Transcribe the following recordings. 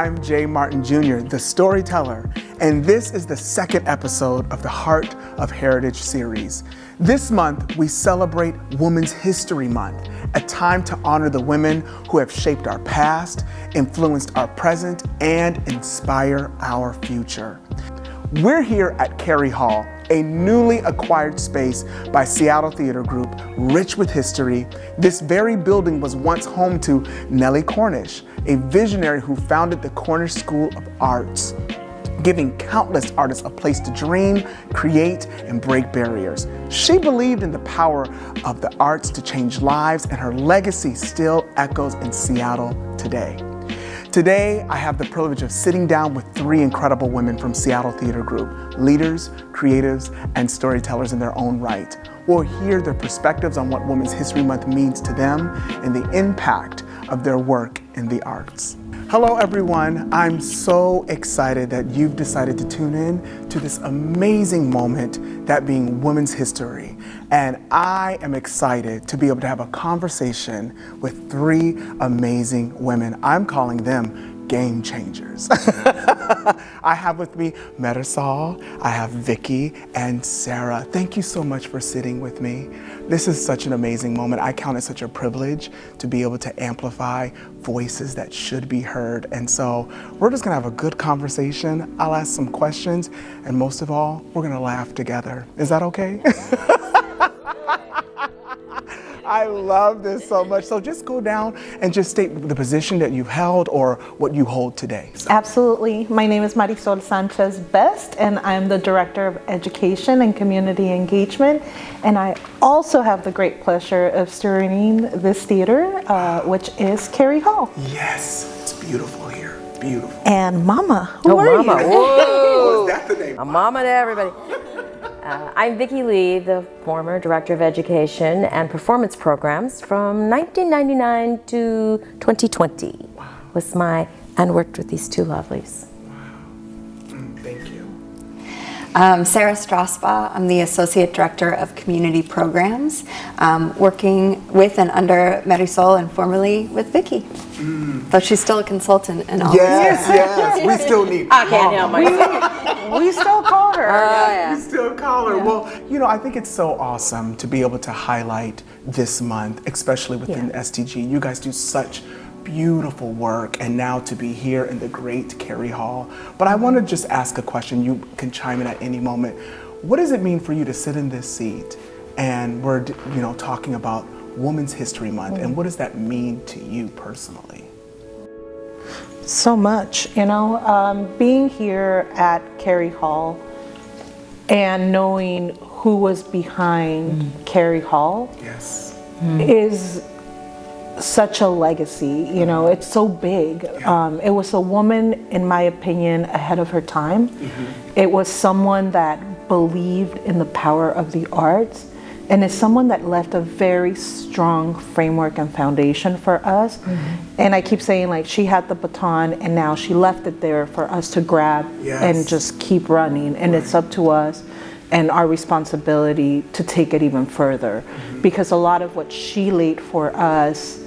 I'm Jay Martin Jr., the storyteller, and this is the second episode of the Heart of Heritage series. This month, we celebrate Women's History Month, a time to honor the women who have shaped our past, influenced our present, and inspire our future. We're here at Carey Hall, a newly acquired space by Seattle Theater Group, rich with history. This very building was once home to Nellie Cornish, a visionary who founded the Cornish School of Arts, giving countless artists a place to dream, create, and break barriers. She believed in the power of the arts to change lives, and her legacy still echoes in Seattle today. Today, I have the privilege of sitting down with three incredible women from Seattle Theater Group, leaders, creatives, and storytellers in their own right. We'll hear their perspectives on what Women's History Month means to them and the impact of their work in the arts. Hello, everyone. I'm so excited that you've decided to tune in to this amazing moment, that being Women's History. And I am excited to be able to have a conversation with three amazing women. I'm calling them game changers. I have with me Marisol, I have Vicky, and Sarah. Thank you so much for sitting with me. This is such an amazing moment. I count it such a privilege to be able to amplify voices that should be heard. And so we're just gonna have a good conversation. I'll ask some questions, and most of all, we're gonna laugh together. Is that okay? I love this so much. So just go down and just state the position that you've held or what you hold today. So. Absolutely. My name is Marisol Sanchez Best, and I'm the Director of Education and Community Engagement. And I also have the great pleasure of stewarding this theater, which is Carey Hall. Yes, it's beautiful here. Beautiful. And Mama, who are Mama. you? Whoa. Is that the name? A mama to everybody. I'm Vicky Lee, the former Director of Education and Performance Programs from 1999 to 2020. Wow. And worked with these two lovelies. Wow. Thank you. Sarah Strasbaugh. I'm the Associate Director of Community Programs, working with and under Marisol and formerly with Vicky. Though she's still a consultant and all. Yes, we still need. I can't help myself. We still call her. Yeah. We still call her. Yeah. Well, you know, I think it's so awesome to be able to highlight this month, especially within STG. You guys do such beautiful work, and now to be here in the great Carey Hall. But I want to just ask a question. You can chime in at any moment. What does it mean for you to sit in this seat and we're, talking about Women's History Month, and what does that mean to you personally? So much, being here at Carey Hall and knowing who was behind Carey Hall is such a legacy. It's so big. It was a woman, in my opinion, ahead of her time. It was someone that believed in the power of the arts, and it's someone that left a very strong framework and foundation for us. And I keep saying, she had the baton, and now she left it there for us to grab and just keep running. And it's up to us and our responsibility to take it even further, because a lot of what she laid for us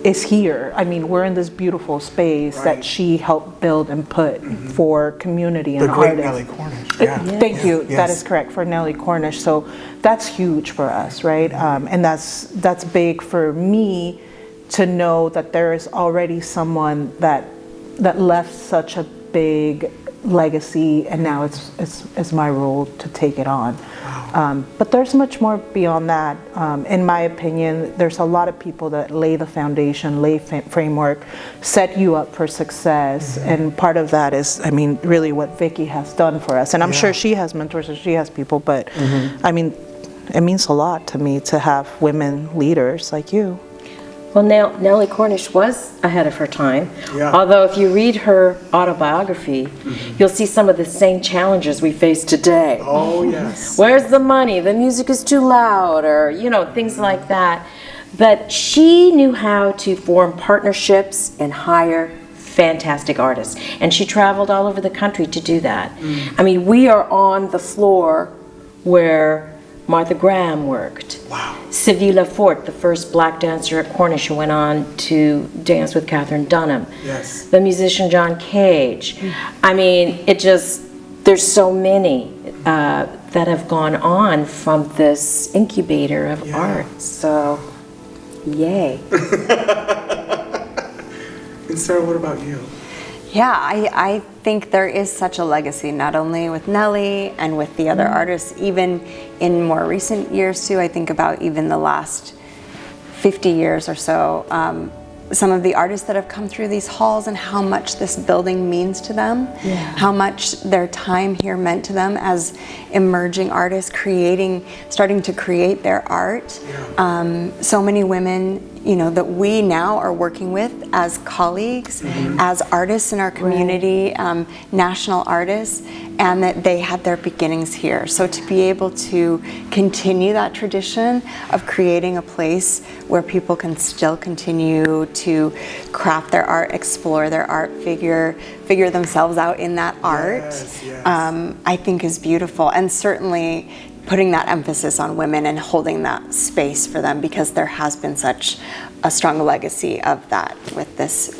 is here. I mean, we're in this beautiful space that she helped build and put for community and artists. The great Nellie Cornish. Thank you. Yes. That is correct, for Nellie Cornish. So that's huge for us, right? And that's big for me to know that there is already someone that left such a big legacy, and now it's my role to take it on. But there's much more beyond that. In my opinion, there's a lot of people that lay the foundation, lay framework, set you up for success. And part of that is, really what Vicky has done for us. And I'm sure she has mentors and she has people, but it means a lot to me to have women leaders like you. Well, now Nellie Cornish was ahead of her time. Although if you read her autobiography, you'll see some of the same challenges we face today. Oh, yes. Where's the money? The music is too loud, or things like that. But she knew how to form partnerships and hire fantastic artists. And she traveled all over the country to do that. We are on the floor where Martha Graham worked. Wow. Sevilla Fort, the first black dancer at Cornish, who went on to dance with Katherine Dunham. Yes. The musician John Cage. I mean, there's so many that have gone on from this incubator of art. So, yay. And Sarah, what about you? Yeah, I think there is such a legacy, not only with Nellie and with the other artists, even in more recent years too. I think about even the last 50 years or so, some of the artists that have come through these halls and how much this building means to them, how much their time here meant to them as emerging artists, starting to create their art. So many women, that we now are working with as colleagues, as artists in our community, national artists, and that they had their beginnings here. So to be able to continue that tradition of creating a place where people can still continue to craft their art, explore their art, figure themselves out in that art, I think is beautiful. And certainly putting that emphasis on women and holding that space for them, because there has been such a strong legacy of that with this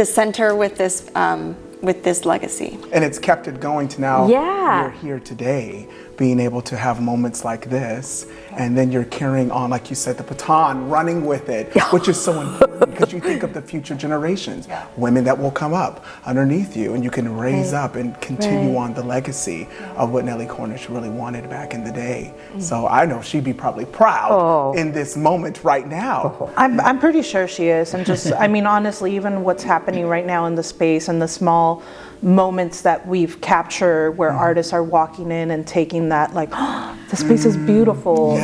center, with this legacy. And it's kept it going to now. Yeah. We're here today, being able to have moments like this, and then you're carrying on, like you said, the baton, running with it, which is so important because you think of the future generations, women that will come up underneath you, and you can raise up and continue on the legacy of what Nellie Cornish really wanted back in the day. So I know she'd be probably proud in this moment right now. I'm pretty sure she is. And just, I mean, honestly, even what's happening right now in the space and the small moments that we've captured where artists are walking in and taking that, like, the space is beautiful,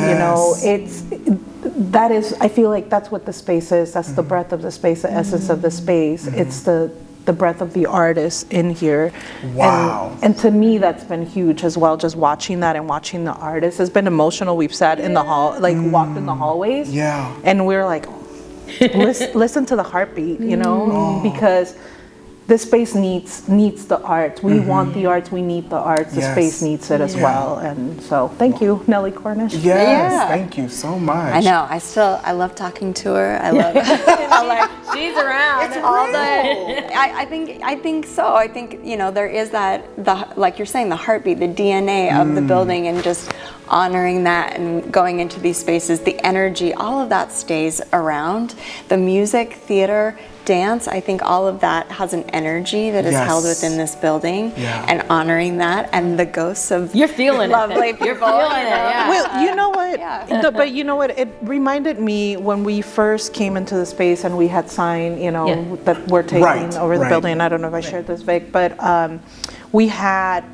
that is, I feel like that's what the space is. That's the breath of the space, the essence of the space. It's the breath of the artist in here. Wow. And to me, that's been huge as well. Just watching that and watching the artists has been emotional. We've sat in the hall, like walked in the hallways. And we're like, listen to the heartbeat, because this space needs the arts. We want the arts. We need the arts. The space needs it as well. And so, thank you, Nellie Cornish. Thank you so much. I know. I love talking to her. I love. She's around. It's all the. I think so. I think there is that like you're saying, the heartbeat, the DNA of the building, and just honoring that and going into these spaces, the energy, all of that stays around. The music, theater, dance, I think all of that has an energy that is held within this building, and honoring that, and the ghosts of you're feeling lovely it. people. You're feeling it. Yeah. Well, you know what? But you know what? It reminded me when we first came into the space and we had signed, that we're taking over the building. I don't know if I shared this, Vic, but we had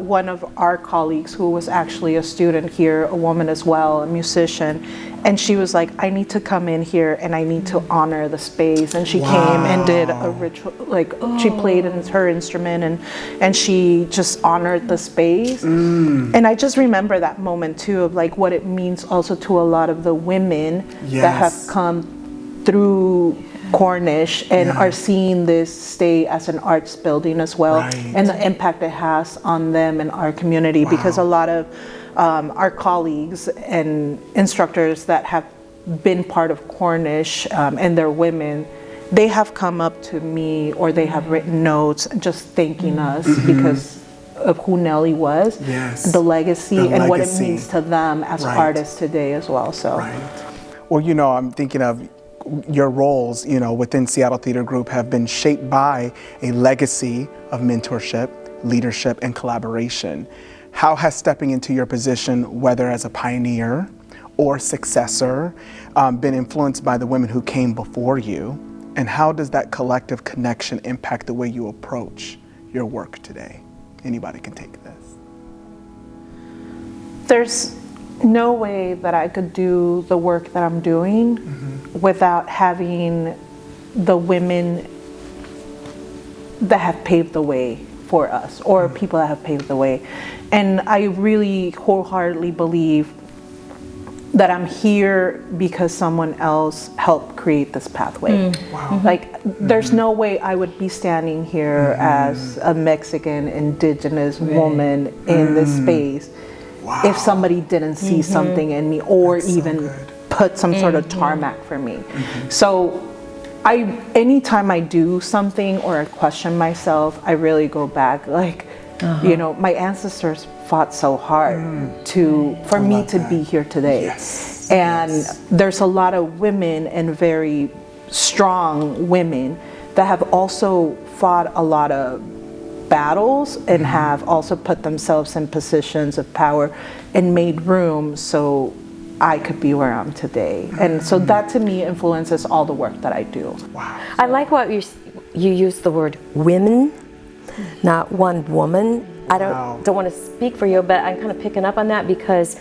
one of our colleagues who was actually a student here, a woman as well, a musician, and she was like, I need to come in here and I need to honor the space. And she came and did a ritual, like she played her instrument and she just honored the space. And I just remember that moment too, of like what it means also to a lot of the women that have come through Cornish and are seeing this stay as an arts building as well, and the impact it has on them and our community, because a lot of our colleagues and instructors that have been part of Cornish and they're women, they have come up to me or they have written notes just thanking us because of who Nellie was, the legacy and what it means to them as artists today as well. So, well, I'm thinking of your roles, within Seattle Theater Group have been shaped by a legacy of mentorship, leadership, and collaboration. How has stepping into your position, whether as a pioneer or successor, been influenced by the women who came before you? And how does that collective connection impact the way you approach your work today? Anybody can take this. There's no way that I could do the work that I'm doing without having the women that have paved the way for us, or people that have paved the way. And I really wholeheartedly believe that I'm here because someone else helped create this pathway. Like, there's no way I would be standing here as a Mexican indigenous woman in this space if somebody didn't see something in me, or That's so even good. put some sort of tarmac for me. So anytime I do something or I question myself, I really go back, like, you know, my ancestors fought so hard for me to be here today. Yes. And Yes. there's a lot of women, and very strong women, that have also fought a lot of battles and have also put themselves in positions of power and made room so I could be where I'm today. And so that to me influences all the work that I do. Wow. I like what you use the word women, not one woman. I don't want to speak for you, but I'm kind of picking up on that because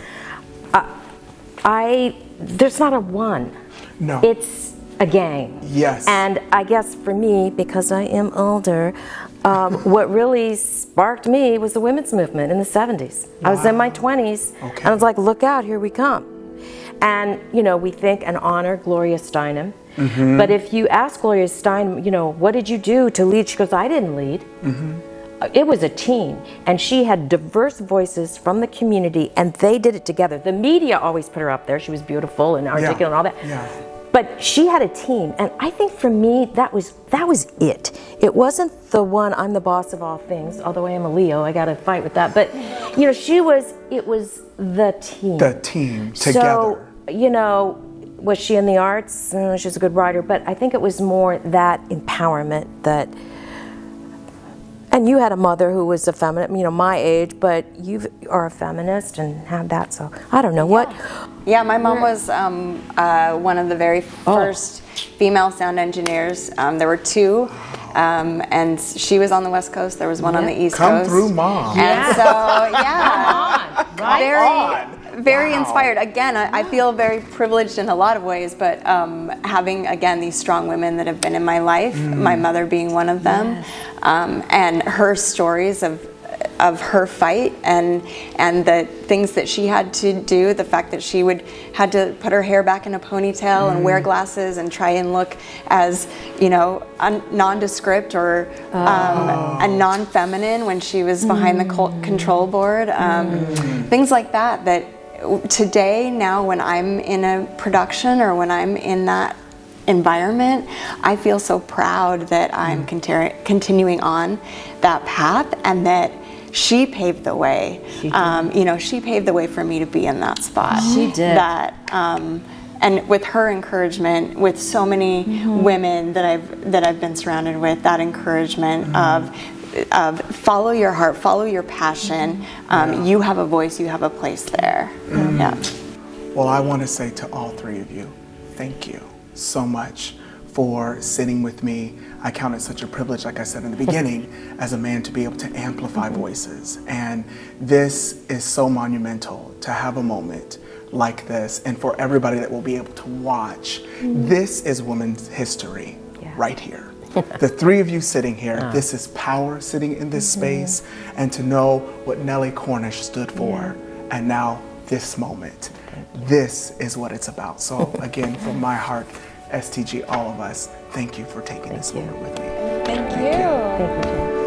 there's not a one. No. It's a gang. Yes. And I guess for me, because I am older, what really sparked me was the women's movement in the 70s. I was in my 20s, and I was like, look out, here we come. And, you know, we think and honor Gloria Steinem. But if you ask Gloria Steinem, you know, what did you do to lead? She goes, I didn't lead. It was a team, and she had diverse voices from the community, and they did it together. The media always put her up there. She was beautiful and articulate and all that. Yeah. But she had a team, and I think for me, that was it. It wasn't the one, I'm the boss of all things, although I am a Leo, I got to fight with that. But, you know, it was the team. The team together. So, you know, was she in the arts? She's a good writer, but I think it was more that empowerment that. And you had a mother who was a feminist, you know, my age, but you are a feminist and had that, so I don't know what. Yeah, my mom was one of the very first female sound engineers. There were two, and she was on the West Coast. There was one on the East Come Coast. through, Mom. And so, very inspired. Again, I feel very privileged in a lot of ways, but having, again, these strong women that have been in my life, my mother being one of them, and her stories of her fight and the things that she had to do, the fact that she had to put her hair back in a ponytail and wear glasses and try and look as, you know, nondescript or and non-feminine when she was behind the control board, things like that today, now when I'm in a production or when I'm in that environment, I feel so proud that I'm continuing on that path, and that she paved the way. You know, she paved the way for me to be in that spot. She did. That, and with her encouragement, with so many women that I've been surrounded with, that encouragement of follow your heart, follow your passion. You have a voice, you have a place there. Yeah. Well, I want to say to all three of you, thank you so much for sitting with me. I count it such a privilege, like I said in the beginning, as a man to be able to amplify voices. And this is so monumental to have a moment like this, and for everybody that will be able to watch. This is women's history right here. The three of you sitting here, this is power sitting in this space, and to know what Nellie Cornish stood for, and now this moment. This is what it's about. So again, from my heart, STG, all of us, thank you for taking this moment with me. Thank you. Thank you, Jen.